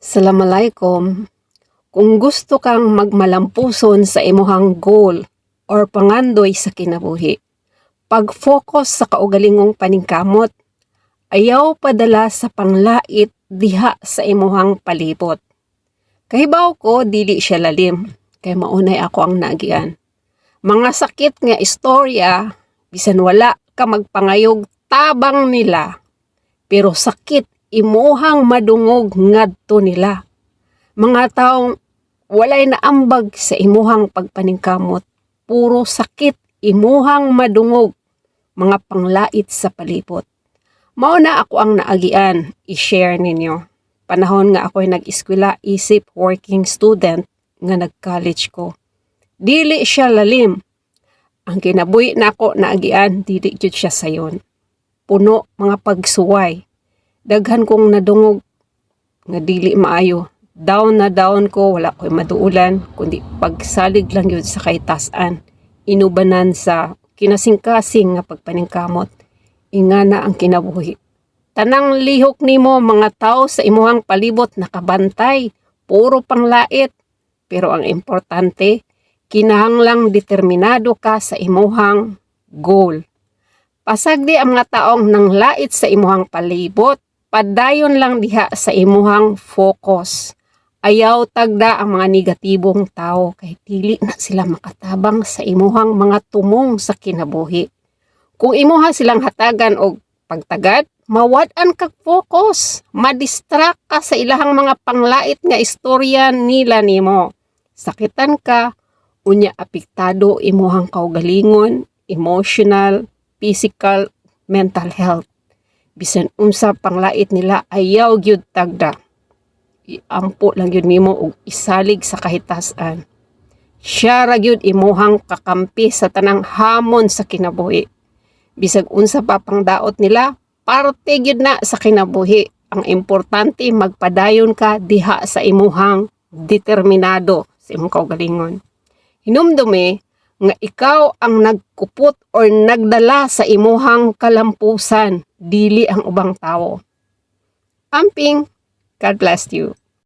Assalamualaikum. Kung gusto kang magmalampuson sa imuhang goal or pangandoy sa kinabuhi, pag-focus sa kaugalingong paningkamot, ayaw padala sa panglait diha sa imuhang palibot. Kahibaw ko, dili siya lalim, kay maunay ako ang nagian. Mga sakit nga istorya, bisan wala ka magpangayog tabang nila, pero sakit imuhang madungog ngadto nila. Mga taong walay naambag sa imuhang pagpaningkamot, puro sakit imuhang madungog, mga panglait sa palibot. Mao na ako ang naagian, i-share ninyo. Panahon nga ako'y nag-eskwela isip working student nga nag-college ko. Dili siya lalim. Ang kinabuhi na ako naagian, dili jud siya sayon. Puno mga pagsuway. Daghan kong nadungog nga dili maayo. Down na down ko, wala ko'y maduulan, kundi pagsalig lang yun sa kaitasan. Inubanan sa kinasing-kasing nga pagpaningkamot. Ingana ang kinabuhi. Tanang lihok nimo mga tao sa imuhang palibot nakabantay, puro panglait. Pero ang importante, kinahanglang determinado ka sa imuhang goal. Pasagdi ang mga taong nanglait sa imuhang palibot, padayon lang diha sa imuhang focus. Ayaw tagda ang mga negatibong tao kay dili na sila makatabang sa imuhang mga tumong sa kinabuhi. Kung imuha silang hatagan og pagtagad, mawad-an kag focus. Madistract ka sa ilahang mga panglait nga istorya nila nimo. Sakitan ka, unya apektado imuhang kaugalingon, emotional, physical, mental health. Bisan unsa panglait nila ayaw gyud tagda. Iampo lang yun nimo og isalig sa kahitasan. Siya ra gyud imuhang kakampi sa tanang hamon sa kinabuhi. Bisag unsa pa pangdaot nila, parte gyud na sa kinabuhi. Ang importante magpadayon ka diha sa imuhang determinado sa imong kaugalingon. Hinumdumi nga ikaw ang nagkupot or nagdala sa imuhang kalampusan, dili ang ubang tao. Amping, God bless you.